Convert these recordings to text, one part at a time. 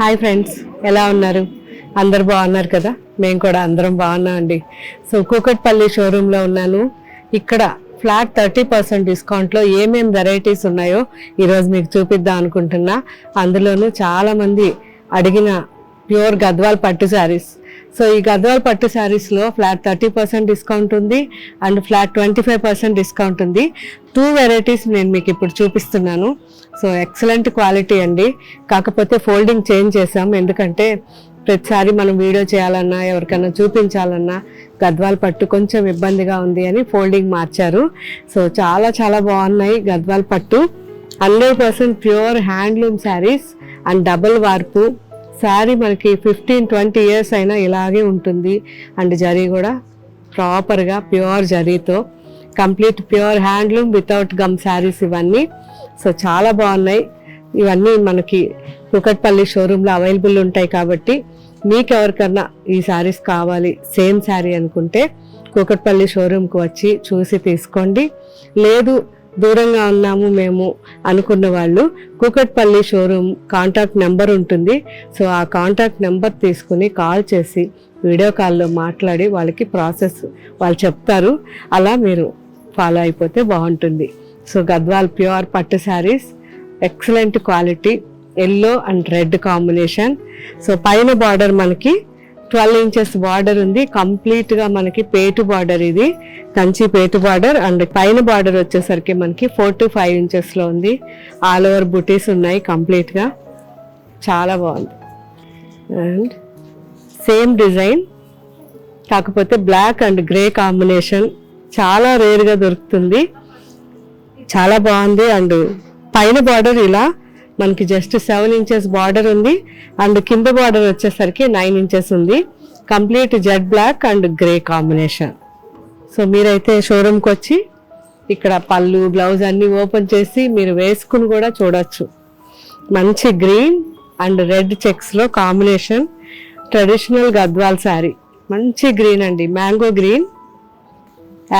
Hi friends, ఎలా ఉన్నారు? అందరు బాగున్నారు కదా? మేము కూడా అందరం బాగున్నాం అండి. సో కూకట్పల్లి షోరూంలో ఉన్నాను. ఇక్కడ ఫ్లాట్ 30% డిస్కౌంట్లో ఏమేం వెరైటీస్ ఉన్నాయో ఈరోజు మీకు చూపిద్దాం అనుకుంటున్నా. అందులోనూ చాలామంది అడిగిన ప్యూర్ గద్వాల్ పట్టు శారీస్. సో ఈ గద్వాల్ పట్టు శారీస్లో ఫ్లాట్ 30% డిస్కౌంట్ ఉంది అండ్ ఫ్లాట్ 25% డిస్కౌంట్ ఉంది. 2 వెరైటీస్ నేను మీకు ఇప్పుడు చూపిస్తున్నాను. సో ఎక్సలెంట్ క్వాలిటీ అండి. కాకపోతే ఫోల్డింగ్ చేంజ్ చేసాం, ఎందుకంటే ప్రతిసారి మనం వీడియో చేయాలన్నా ఎవరికైనా చూపించాలన్నా గద్వాల్ పట్టు కొంచెం ఇబ్బందిగా ఉంది అని ఫోల్డింగ్ మార్చారు. సో చాలా చాలా బాగున్నాయి గద్వాల్ పట్టు. 100% pure handloom saris and double వార్పు శారీ. మనకి 15-20 ఇయర్స్ అయినా ఇలాగే ఉంటుంది. అండ్ జరీ కూడా ప్రాపర్గా ప్యూర్ జరీతో complete pure handloom without gum saris ఇవన్నీ. సో చాలా బాగున్నాయి. ఇవన్నీ మనకి కూకట్పల్లి షోరూంలో అవైలబుల్ ఉంటాయి. కాబట్టి మీకు ఎవరికన్నా ఈ శారీస్ కావాలి సేమ్ శారీ అనుకుంటే కూకట్పల్లి షోరూంకి వచ్చి చూసి తీసుకోండి. లేదు దూరంగా ఉన్నాము మేము అనుకున్న వాళ్ళు కూకట్పల్లి షోరూమ్ కాంటాక్ట్ నెంబర్ ఉంటుంది. సో ఆ కాంటాక్ట్ నెంబర్ తీసుకుని కాల్ చేసి వీడియో కాల్లో మాట్లాడి వాళ్ళకి ప్రాసెస్ వాళ్ళు చెప్తారు. అలా మీరు ఫాలో అయిపోతే బాగుంటుంది. సో గద్వాల్ ప్యూర్ పట్టు saris, excellent quality, yellow and red combination. So పైన బార్డర్ మనకి 12 ఇంచెస్ బార్డర్ ఉంది. కంప్లీట్గా మనకి పేటు బార్డర్, ఇది కంచి పేటు బార్డర్. అండ్ పైన బార్డర్ వచ్చేసరికి మనకి 4 to 5 ఇంచెస్లో ఉంది. ఆల్ ఓవర్ బుటీస్ ఉన్నాయి కంప్లీట్గా. చాలా బాగుంది. అండ్ సేమ్ డిజైన్, కాకపోతే బ్లాక్ అండ్ గ్రే కాంబినేషన్. చాలా రేర్గా దొరుకుతుంది. చాలా బాగుంది. అండ్ పైన బార్డర్ ఇలా మనకి జస్ట్ 7 ఇంచెస్ బార్డర్ ఉంది. అండ్ కింద బార్డర్ వచ్చేసరికి 9 ఇంచెస్ ఉంది. Complete jet black and grey combination. So మీరైతే షోరూమ్కి వచ్చి ఇక్కడ పళ్ళు బ్లౌజ్ అన్నీ ఓపెన్ చేసి మీరు వేసుకుని కూడా చూడొచ్చు. మంచి గ్రీన్ అండ్ రెడ్ చెక్స్లో కాంబినేషన్. ట్రెడిషనల్ గద్వాల్ శారీ. మంచి గ్రీన్ అండి, mango green,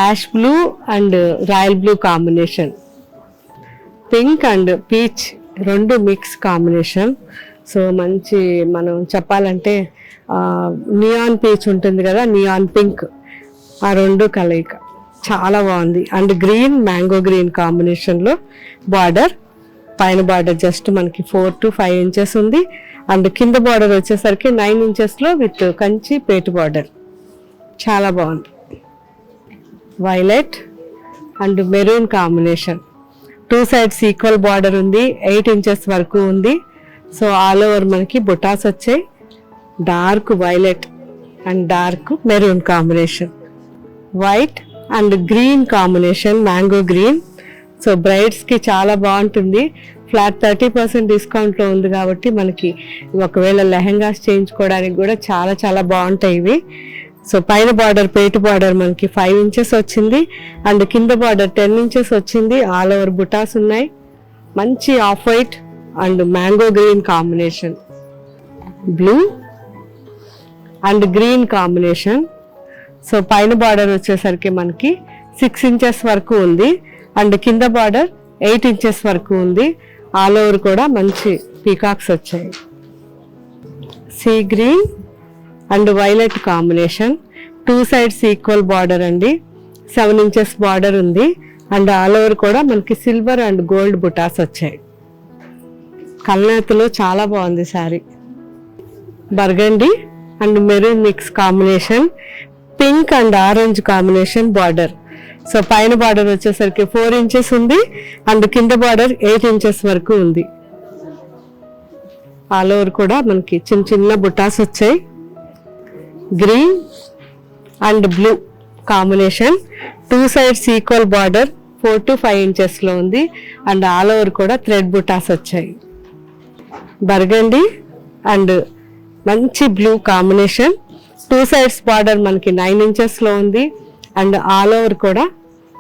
ash blue and royal blue combination. Pink and peach రెండు మిక్స్ కాంబినేషన్. సో మంచి మనం చెప్పాలంటే నియాన్ పీచ్ ఉంటుంది కదా, నియాన్ పింక్, ఆ రెండు కలయిక చాలా బాగుంది. అండ్ గ్రీన్ మ్యాంగో గ్రీన్ కాంబినేషన్లో బార్డర్. పైన బార్డర్ జస్ట్ మనకి 4 to 5 ఇంచెస్ ఉంది. అండ్ కింద బార్డర్ వచ్చేసరికి 9 ఇంచెస్లో విత్ కంచి పేటు బార్డర్. చాలా బాగుంది. Violet and maroon combination. 2 sides equal border ఉంది. 8 ఇంచెస్ వరకు ఉంది. సో ఆల్ ఓవర్ మనకి బుటాస్ వచ్చాయి. Dark violet and dark maroon combination. White and green combination, mango green. So బ్రైడ్స్కి చాలా బాగుంటుంది. ఫ్లాట్ 30% డిస్కౌంట్లో ఉంది కాబట్టి మనకి ఒకవేళ లెహెంగాస్ చేయించుకోవడానికి కూడా చాలా చాలా బాగుంటాయి ఇవి. సో పైన బార్డర్ పేటు బార్డర్ మనకి 5 ఇంచెస్ వచ్చింది. అండ్ కింద బార్డర్ 10 ఇంచెస్ వచ్చింది. ఆల్ ఓవర్ బుటాస్ ఉన్నాయి. మంచి off white and mango green combination, blue and green combination. So పైన బార్డర్ వచ్చేసరికి మనకి 6 ఇంచెస్ వరకు ఉంది. అండ్ కింద బార్డర్ 8 ఇంచెస్ వరకు ఉంది. ఆల్ ఓవర్ కూడా మంచి పీకాక్స్ వచ్చాయి. Sea green and violet combination. 2 sides equal border అండి. 7 ఇంచెస్ బార్డర్ ఉంది. అండ్ ఆల్ ఓవర్ కూడా మనకి సిల్వర్ అండ్ గోల్డ్ బుటాస్ వచ్చాయి. కల్నేతలో చాలా బాగుంది sari. Burgundy and maroon mix combination. Pink and orange combination border. So పైన బార్డర్ వచ్చేసరికి 4 ఇంచెస్ ఉంది. అండ్ కింద బార్డర్ 8 ఇంచెస్ వరకు ఉంది. ఆల్ ఓవర్ కూడా మనకి చిన్న చిన్న బుటాస్ వచ్చాయి. Green and blue combination. 2 sides equal border 4 to 5 ఇంచెస్లో ఉంది. అండ్ ఆల్ ఓవర్ కూడా థ్రెడ్ బుటాస్ వచ్చాయి. బర్గండి అండ్ మంచి బ్లూ కాంబినేషన్. 2 sides బార్డర్ మనకి 9 ఇంచెస్లో ఉంది. అండ్ ఆల్ ఓవర్ కూడా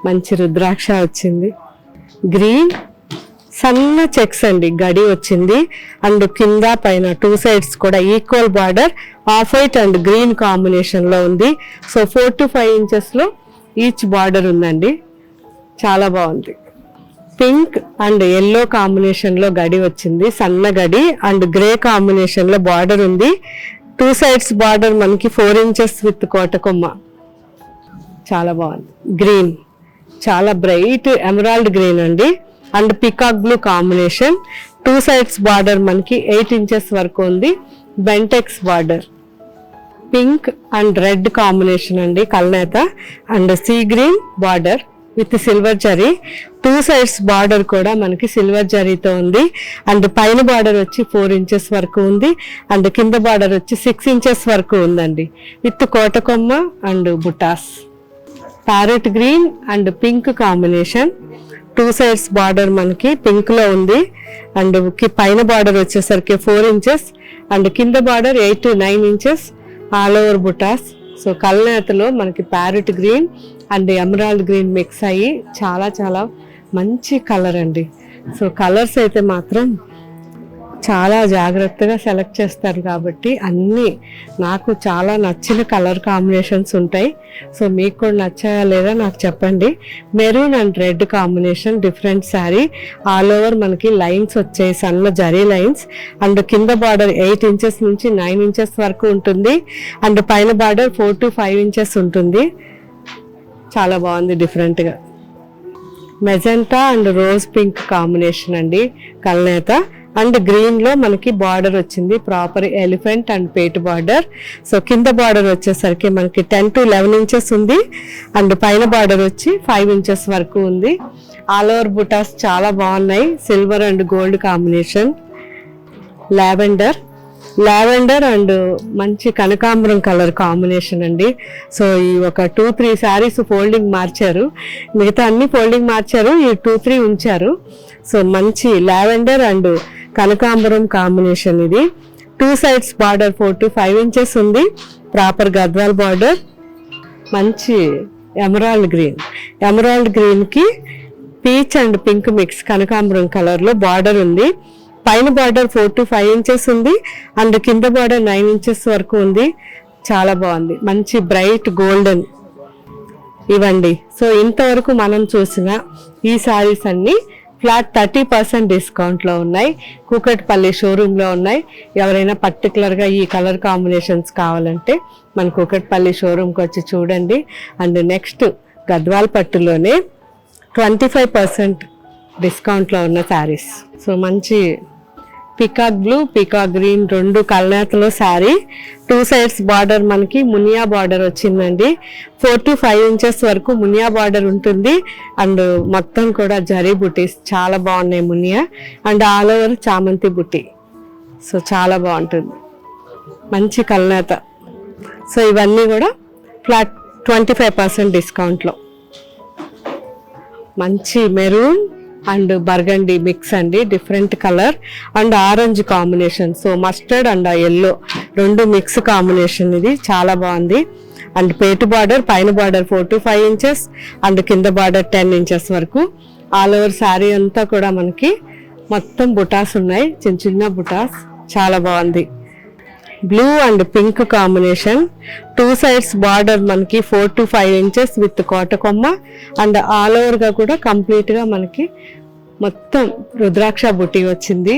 మంచి రుద్రాక్ష వచ్చింది. గ్రీన్ సన్న చెక్స్ అండి, గడి వచ్చింది. అండ్ కింద పైన 2 sides కూడా equal border off white and green కాంబినేషన్లో ఉంది. సో 4 to 5 ఇంచెస్లో ఈచ్ బార్డర్ ఉందండి. చాలా బాగుంది. పింక్ అండ్ ఎల్లో కాంబినేషన్ లో గడి వచ్చింది, సన్న గడి అండ్ గ్రే కాంబినేషన్ లో బార్డర్ ఉంది. 2 sides బార్డర్ మనకి 4 inches విత్ కోటకొమ్మ. చాలా బాగుంది. గ్రీన్ చాలా బ్రైట్ ఎమరాల్డ్ గ్రీన్ అండి and peacock blue combination. 2 sides border మనకి 8 inches వరకు ఉంది. Bentex border. Pink and red combination అండి కల్నేత and sea green border with silver zari. 2 sides border కూడా మనకి సిల్వర్ జరీతో ఉంది అండ్ పైన బార్డర్ వచ్చి 4 inches వరకు ఉంది అండ్ కింద బార్డర్ వచ్చి 6 inches వరకు ఉందండి విత్ కోటకొమ్మ అండ్ బుటాస్. Parrot green and pink combination. 2 sides border మనకి పింక్ లో ఉంది అండ్ పైన బార్డర్ వచ్చేసరికి 4 inches అండ్ కింద border 8 to 9 inches all over బుటాస్. సో కల్నేతలో మనకి parrot green and emerald green mix అయ్యి చాలా చాలా మంచి కలర్ అండి. సో కలర్స్ అయితే మాత్రం చాలా జాగ్రత్తగా సెలెక్ట్ చేస్తారు కాబట్టి అన్నీ నాకు చాలా నచ్చిన కలర్ కాంబినేషన్స్ ఉంటాయి. సో మీకు కూడా నచ్చాయా లేదా నాకు చెప్పండి. Maroon and red combination different sari. All over మనకి లైన్స్ వచ్చాయి, సన్న జరీ లైన్స్ అండ్ కింద బార్డర్ 8 inches నుంచి 9 inches వరకు ఉంటుంది అండ్ పైన బార్డర్ 4 to 5 inches ఉంటుంది. చాలా బాగుంది డిఫరెంట్గా. Magenta and rose pink combination అండి కల్నేత అండ్ గ్రీన్ లో మనకి బార్డర్ వచ్చింది ప్రాపర్ ఎలిఫెంట్ అండ్ పేట్ బార్డర్. సో కింద బార్డర్ వచ్చేసరికి మనకి 10 to 11 inches ఉంది అండ్ పైన బార్డర్ వచ్చి 5 inches వరకు ఉంది. ఆల్ ఓవర్ బుటాస్ చాలా బాగున్నాయి. Silver and gold combination. Lavender and మంచి కనకాంబరం కలర్ కాంబినేషన్ అండి. సో ఈ ఒక 2-3 sarees ఫోల్డింగ్ మార్చారు, మిగతా అన్ని ఫోల్డింగ్ మార్చారు, ఈ 2-3 ఉంచారు. సో మంచి లావెండర్ అండ్ కనకాంబరం కాంబినేషన్ ఇది. 2 sides బార్డర్ 4 to 5 inches ఉంది. Proper Gadwal border. మంచి ఎమరాల్డ్ గ్రీన్ కి పీచ్ అండ్ పింక్ మిక్స్ కనకాంబరం కలర్ లో బార్డర్ ఉంది. పైన బార్డర్ 4 to 5 inches ఉంది అండ్ కింద బార్డర్ 9 inches వరకు ఉంది. చాలా బాగుంది. మంచి బ్రైట్ గోల్డెన్ ఇవ్వండి. సో ఇంతవరకు మనం చూసిన ఈ సారీస్ అన్ని ఫ్లాట్ 30% డిస్కౌంట్లో ఉన్నాయి. కూకట్పల్లి షోరూంలో ఉన్నాయి. ఎవరైనా పర్టికులర్గా ఈ కలర్ కాంబినేషన్స్ కావాలంటే మన కూకట్పల్లి షోరూమ్కి వచ్చి చూడండి. అండ్ నెక్స్ట్ గద్వాల్ పట్టులోనే 25% డిస్కౌంట్లో ఉన్న శారీస్. సో మంచి పికాక్ బ్లూ పికాక్ గ్రీన్ రెండు కల్నేతలో శారీ. 2 sides బార్డర్ మనకి మునియా బార్డర్ వచ్చిందండి. 4 to 5 inches వరకు మునియా బార్డర్ ఉంటుంది అండ్ మొత్తం కూడా జరీ బుటీస్ చాలా బాగున్నాయి మునియా అండ్ ఆల్ ఓవర్ చామంతి బుటీ. సో చాలా బాగుంటుంది మంచి కల్నేత. సో ఇవన్నీ కూడా ఫ్లాట్ 25% డిస్కౌంట్లో. మంచి మెరూన్ అండ్ బర్గండీ మిక్స్ అండి, different colour and orange combination. So mustard and yellow రెండు మిక్స్ కాంబినేషన్. ఇది చాలా బాగుంది. అండ్ పేటు బార్డర్ పైన బార్డర్ 4 to 5 inches అండ్ కింద బార్డర్ 10 inches వరకు. ఆల్ ఓవర్ శారీ అంతా కూడా మనకి మొత్తం బుటాస్ ఉన్నాయి, చిన్న చిన్న బుటాస్. చాలా బాగుంది. Blue and pink combination. 2 sides border మనకి 4 to 5 inches విత్ కోటకొమ్మ అండ్ ఆల్ ఓవర్ గా కూడా కంప్లీట్ గా మనకి మొత్తం రుద్రాక్ష బుట్టి వచ్చింది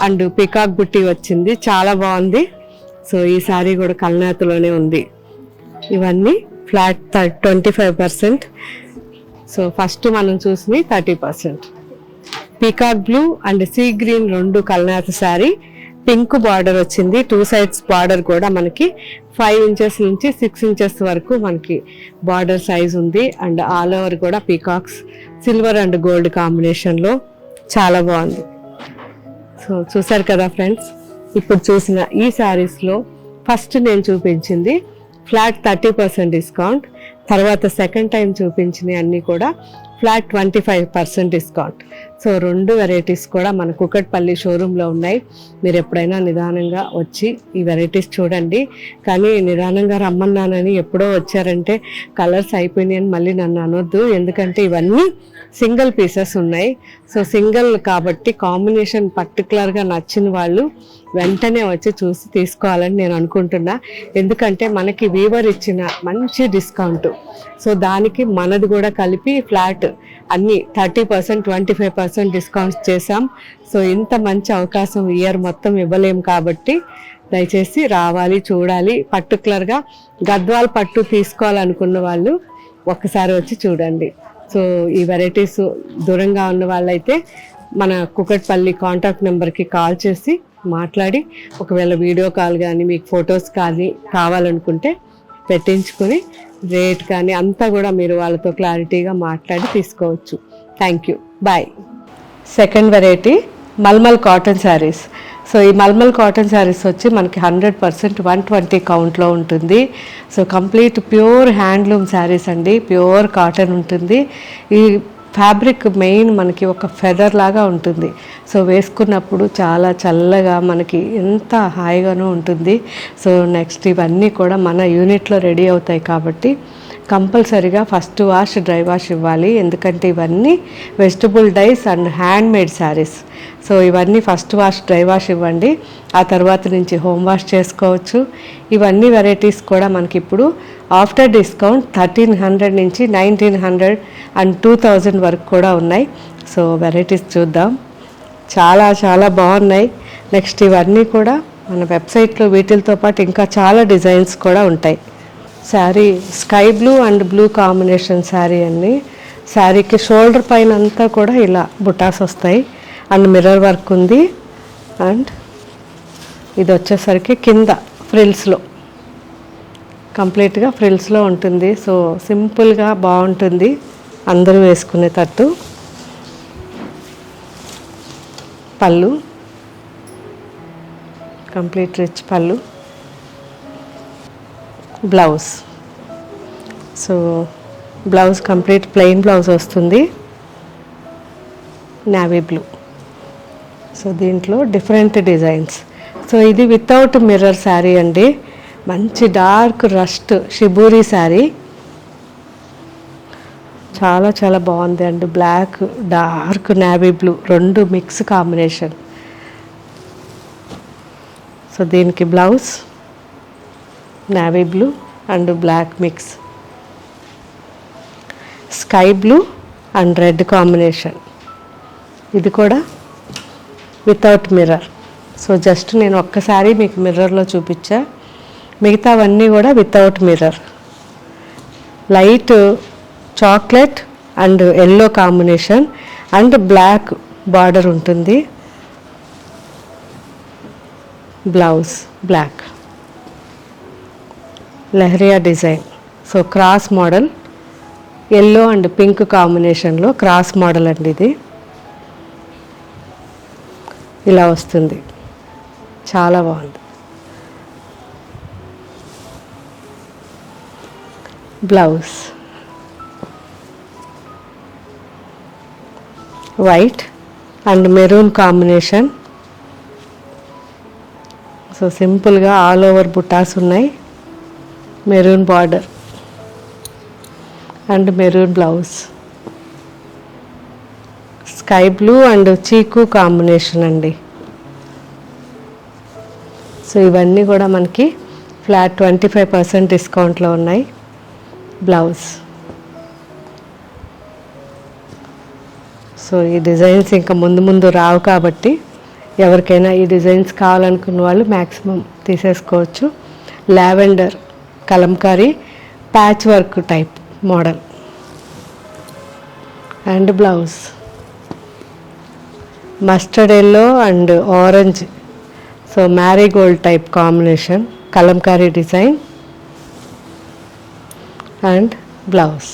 అండ్ పికాక్ బుట్టి వచ్చింది. చాలా బాగుంది. సో ఈ సారీ కూడా కల్నేతలోనే ఉంది. ఇవన్నీ ఫ్లాట్ 25%. సో ఫస్ట్ మనం చూసి 30%. Peacock blue and sea green రెండు కల్నేత శారీ. పింక్ బార్డర్ వచ్చింది. 2 sides బార్డర్ కూడా మనకి 5 inches నుంచి 6 inches వరకు మనకి బార్డర్ సైజ్ ఉంది అండ్ ఆల్ ఓవర్ కూడా పీకాక్స్ సిల్వర్ అండ్ గోల్డ్ కాంబినేషన్లో చాలా బాగుంది. సో చూసారు కదా ఫ్రెండ్స్, ఇప్పుడు చూసిన ఈ శారీస్లో ఫస్ట్ నేను చూపించింది ఫ్లాట్ 30% డిస్కౌంట్. తర్వాత సెకండ్ టైం చూపించిన అన్నీ కూడా ఫ్లాట్ 25% డిస్కౌంట్. సో రెండు వెరైటీస్ కూడా మన కూకట్పల్లి షోరూంలో ఉన్నాయి. మీరు ఎప్పుడైనా నిదానంగా వచ్చి ఈ వెరైటీస్ చూడండి. కానీ నిదానంగా రమ్మన్నానని ఎప్పుడో వచ్చారంటే కలర్స్ అయిపోయినాయని మళ్ళీ నన్ను అనొద్దు. ఎందుకంటే ఇవన్నీ సింగిల్ పీసెస్ ఉన్నాయి. సో సింగిల్ కాబట్టి కాంబినేషన్ పర్టికులర్గా నచ్చిన వాళ్ళు వెంటనే వచ్చి చూసి తీసుకోవాలని నేను అనుకుంటున్నా. ఎందుకంటే మనకి వీవర్ ఇచ్చిన మంచి డిస్కౌంట్. సో దానికి మనది కూడా కలిపి ఫ్లాట్ అన్నీ 30%, 25% డిస్కౌంట్స్ చేసాం. సో ఇంత మంచి అవకాశం ఇయర్ మొత్తం ఇవ్వలేం కాబట్టి దయచేసి రావాలి, చూడాలి. పర్టికులర్గా గద్వాల్ పట్టు తీసుకోవాలనుకున్న వాళ్ళు ఒక్కసారి వచ్చి చూడండి. సో ఈ వెరైటీస్ దూరంగా ఉన్న వాళ్ళైతే మన కుకట్పల్లి కాంటాక్ట్ నెంబర్కి కాల్ చేసి మాట్లాడి, ఒకవేళ వీడియో కాల్ కానీ మీకు ఫొటోస్ కానీ కావాలనుకుంటే పెట్టించుకొని రేట్ కానీ అంతా కూడా మీరు వాళ్ళతో క్లారిటీగా మాట్లాడి తీసుకోవచ్చు. Thank you, bye. Second variety mulmul cotton saris. So ఈ మల్మల్ కాటన్ శారీస్ వచ్చి మనకి 100% 120 కౌంట్లో ఉంటుంది. So complete pure handloom saris అండి, ప్యూర్ కాటన్ ఉంటుంది. ఈ ఫ్యాబ్రిక్ మెయిన్ మనకి ఒక ఫెదర్ లాగా ఉంటుంది. సో వేసుకున్నప్పుడు చాలా చల్లగా మనకి ఎంత హాయిగానూ ఉంటుంది. సో నెక్స్ట్ ఇవన్నీ కూడా మన యూనిట్లో రెడీ అవుతాయి కాబట్టి కంపల్సరీగా ఫస్ట్ వాష్, డ్రై వాష్ ఇవ్వాలి. ఎందుకంటే ఇవన్నీ vegetable dyes and handmade saris. So ఇవన్నీ ఫస్ట్ వాష్, డ్రై వాష్ ఇవ్వండి. ఆ తర్వాత నుంచి హోమ్ వాష్ చేసుకోవచ్చు. ఇవన్నీ వెరైటీస్ కూడా మనకి ఇప్పుడు ఆఫ్టర్ డిస్కౌంట్ 1300 నుంచి 1900 అండ్ 2000 వరకు కూడా ఉన్నాయి. సో వెరైటీస్ చూద్దాం, చాలా చాలా బాగున్నాయి. నెక్స్ట్ ఇవన్నీ కూడా మన వెబ్సైట్లో వీటితో పాటు ఇంకా చాలా డిజైన్స్ కూడా ఉంటాయి. Sari sky blue and blue combination sari అండి. శారీకి షోల్డర్ పైన అంతా కూడా ఇలా బుటాస్ వస్తాయి అండ్ మిర్రర్ వర్క్ ఉంది. అండ్ ఇది వచ్చేసరికి కింద ఫ్రిల్స్లో, కంప్లీట్గా ఫ్రిల్స్లో ఉంటుంది. సో సింపుల్గా బాగుంటుంది, అందరూ వేసుకునేటట్టు. పళ్ళు కంప్లీట్ రిచ్ పళ్ళు. Blouse, so blouse complete plain blouse వస్తుంది, నావీ బ్లూ. సో దీంట్లో డిఫరెంట్ డిజైన్స్. సో ఇది వితౌట్ మిర్రర్ శారీ అండి, మంచి డార్క్ రస్ట్ షిబూరి శారీ, చాలా చాలా బాగుంది అండి. బ్లాక్, డార్క్ నావీ బ్లూ రెండు మిక్స్ కాంబినేషన్. సో దీనికి blouse navy blue and black mix, sky blue and red combination. ఇది కూడా వితౌట్ మిర్రర్. సో జస్ట్ నేను ఒక్కసారి మీకు మిర్రర్లో చూపించా, మిగతావన్నీ కూడా without mirror. Light chocolate and yellow combination and black border ఉంటుంది. Blouse black, leheriya design. So cross model, yellow and pink కాంబినేషన్లో క్రాస్ మోడల్ అండి. ఇది ఇలా వస్తుంది, చాలా బాగుంది. Blouse white and maroon combination. So సింపుల్గా ఆల్ ఓవర్ బుటాస్ ఉన్నాయి, maroon border and maroon blouse. Sky blue and chikoo combination అండి. సో ఇవన్నీ కూడా మనకి ఫ్లాట్ 25% డిస్కౌంట్లో ఉన్నాయి. బ్లౌజ్. సో ఈ డిజైన్స్ ఇంకా ముందు ముందు రావు కాబట్టి ఎవరికైనా ఈ డిజైన్స్ కావాలనుకున్న వాళ్ళు మ్యాక్సిమం తీసేసుకోవచ్చు. Lavender kalamkari patch work type model and blouse. Mustard yellow and orange, so marigold type combination, kalamkari design and blouse.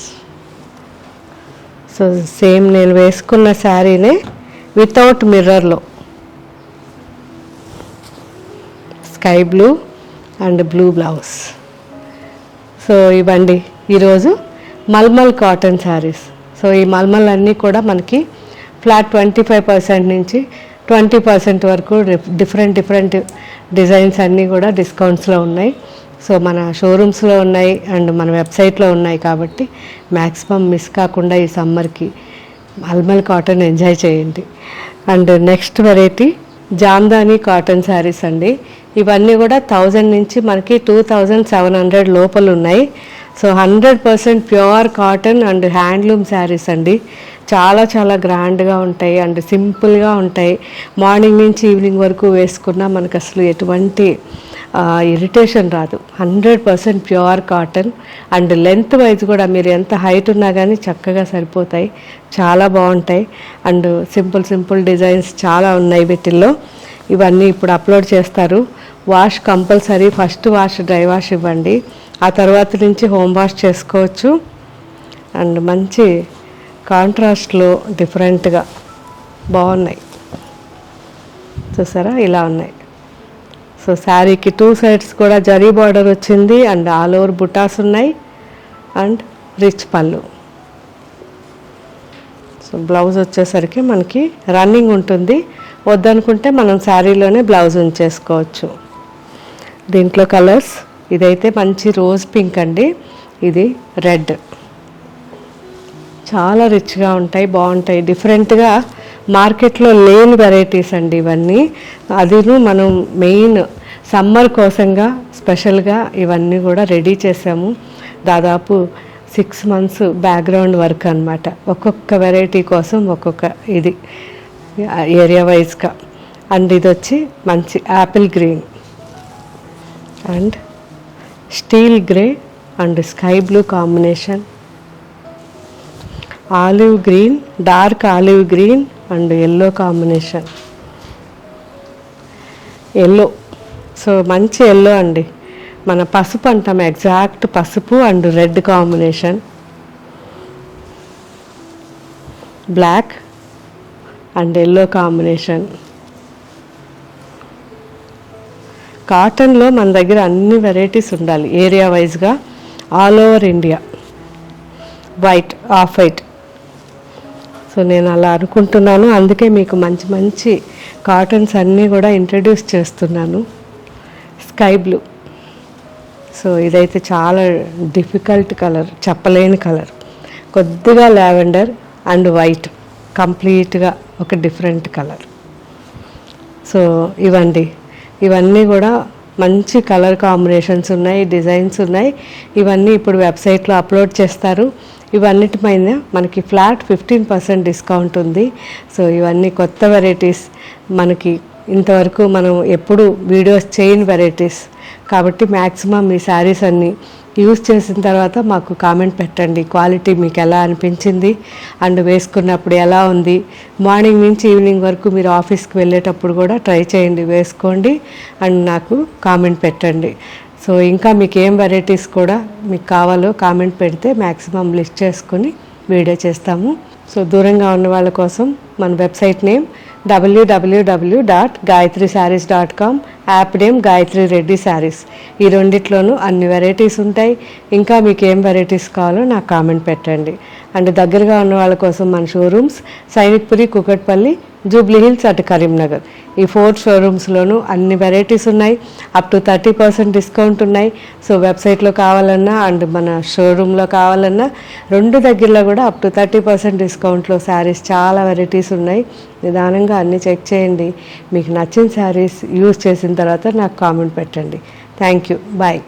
So same నేను వేసుకున్న శారీనే వితౌట్ మిర్రర్లో sky blue and blue blouse. So ఇవ్వండి ఈరోజు మల్మల్ కాటన్ శారీస్. సో ఈ మల్మల్ అన్నీ కూడా మనకి ఫ్లాట్ 25% నుంచి 20% వరకు డిఫరెంట్ డిజైన్స్ అన్నీ కూడా డిస్కౌంట్స్లో ఉన్నాయి. సో మన షోరూమ్స్లో ఉన్నాయి అండ్ మన వెబ్సైట్లో ఉన్నాయి కాబట్టి మ్యాక్సిమం మిస్ కాకుండా ఈ సమ్మర్కి మల్మల్ కాటన్ ఎంజాయ్ చేయండి. And next variety Jamdani cotton saris అండి. ఇవన్నీ కూడా 1000 నుంచి మనకి 2700 లోపల ఉన్నాయి. So 100% pure cotton and handloom saris అండి. చాలా చాలా గ్రాండ్గా ఉంటాయి అండ్ సింపుల్గా ఉంటాయి. మార్నింగ్ నుంచి ఈవినింగ్ వరకు వేసుకున్నా మనకు అసలు ఎటువంటి ఇరిటేషన్ రాదు. 100% pure cotton and length wise కూడా మీరు ఎంత హైట్ ఉన్నా కానీ చక్కగా సరిపోతాయి. చాలా బాగుంటాయి అండ్ సింపుల్ డిజైన్స్ చాలా ఉన్నాయి వీటిల్లో. ఇవన్నీ ఇప్పుడు అప్లోడ్ చేస్తారు. Wash compulsory, first wash dry wash ఇవ్వండి, ఆ తర్వాత నుంచి హోమ్ వాష్ చేసుకోవచ్చు. అండ్ మంచి కాంట్రాస్ట్లో డిఫరెంట్గా బాగున్నాయి, చూసారా ఇలా ఉన్నాయి. సో శారీకి 2 సైడ్స్ కూడా జరీ బార్డర్ వచ్చింది అండ్ ఆల్ ఓవర్ బుటాస్ ఉన్నాయి అండ్ రిచ్ పళ్ళు. సో బ్లౌజ్ వచ్చేసరికి మనకి రన్నింగ్ ఉంటుంది, వద్దనుకుంటే మనం శారీలోనే బ్లౌజ్ ఉంచేసుకోవచ్చు. దీంట్లో కలర్స్, ఇదైతే మంచి రోజ్ పింక్ అండి, ఇది రెడ్. చాలా రిచ్గా ఉంటాయి, బాగుంటాయి, డిఫరెంట్గా మార్కెట్లో లేని వెరైటీస్ అండి ఇవన్నీ. అదిను మనం మెయిన్ సమ్మర్ కోసంగా స్పెషల్గా ఇవన్నీ కూడా రెడీ చేసాము. దాదాపు 6 months బ్యాక్గ్రౌండ్ వర్క్ అనమాట. ఒక్కొక్క వెరైటీ కోసం ఒక్కొక్క ఇది ఏరియా వైజ్గా. అండ్ ఇది వచ్చి మంచి apple green and steel grey and sky blue combination, olive green, dark olive green and yellow combination, yellow. So మంచి ఎల్లో అండి, మన పసుపు అంటాం, ఎగ్జాక్ట్ పసుపు and red combination, black and yellow combination. కాటన్లో మన దగ్గర అన్ని వెరైటీస్ ఉండాలి ఏరియా వైజ్గా, all over India. White, off white. So నేను అలా అనుకుంటున్నాను, అందుకే మీకు మంచి మంచి కాటన్స్ అన్నీ కూడా ఇంట్రడ్యూస్ చేస్తున్నాను. Sky blue. సో ఇదైతే చాలా డిఫికల్ట్ కలర్, చెప్పలేని కలర్. కొద్దిగా లావెండర్ అండ్ వైట్, కంప్లీట్గా ఒక డిఫరెంట్ కలర్. సో ఇవన్నీ కూడా మంచి కలర్ కాంబినేషన్స్ ఉన్నాయి, డిజైన్స్ ఉన్నాయి. ఇవన్నీ ఇప్పుడు వెబ్సైట్లో అప్లోడ్ చేస్తారు. ఇవన్నిటిపైన మనకి ఫ్లాట్ 15% డిస్కౌంట్ ఉంది. సో ఇవన్నీ కొత్త వెరైటీస్, మనకి ఇంతవరకు మనం ఎప్పుడు వీడియోస్ చేయని వెరైటీస్ కాబట్టి మ్యాక్సిమం ఈ శారీస్ అన్నీ యూజ్ చేసిన తర్వాత మాకు కామెంట్ పెట్టండి, క్వాలిటీ మీకు ఎలా అనిపించింది అండ్ వేసుకున్నప్పుడు ఎలా ఉంది. మార్నింగ్ నుంచి ఈవినింగ్ వరకు మీరు ఆఫీస్కి వెళ్ళేటప్పుడు కూడా ట్రై చేయండి, వేసుకోండి అండ్ నాకు కామెంట్ పెట్టండి. సో ఇంకా మీకు ఏం వెరైటీస్ కూడా మీకు కావాలో కామెంట్ పెడితే మ్యాక్సిమం లిస్ట్ చేసుకొని వీడియో చేస్తాము. సో దూరంగా ఉన్న వాళ్ళ కోసం మన website name www.gayatrisarees.com, app name Gayatri Reddy saris. ఈ రెండిట్లోనూ అన్ని వెరైటీస్ ఉంటాయి. ఇంకా మీకు ఏం వెరైటీస్ కావాలో నాకు కామెంట్ పెట్టండి. అండ్ దగ్గరగా ఉన్న వాళ్ళ కోసం మన showrooms Sainikpuri, Kukatpally, Jubilee hills అటు కరీంనగర్, ఈ 4 షోరూమ్స్లోనూ అన్ని వెరైటీస్ ఉన్నాయి. అప్ టు 30% డిస్కౌంట్ ఉన్నాయి. సో వెబ్సైట్లో కావాలన్నా అండ్ మన షోరూంలో కావాలన్నా రెండు దగ్గరలో కూడా అప్ టు 30% డిస్కౌంట్లో శారీస్ చాలా వెరైటీస్ ఉన్నాయి. నిదానంగా అన్నీ చెక్ చేయండి. మీకు నచ్చిన శారీస్ యూజ్ చేసిన తర్వాత నాకు కామెంట్ పెట్టండి. Thank you, bye.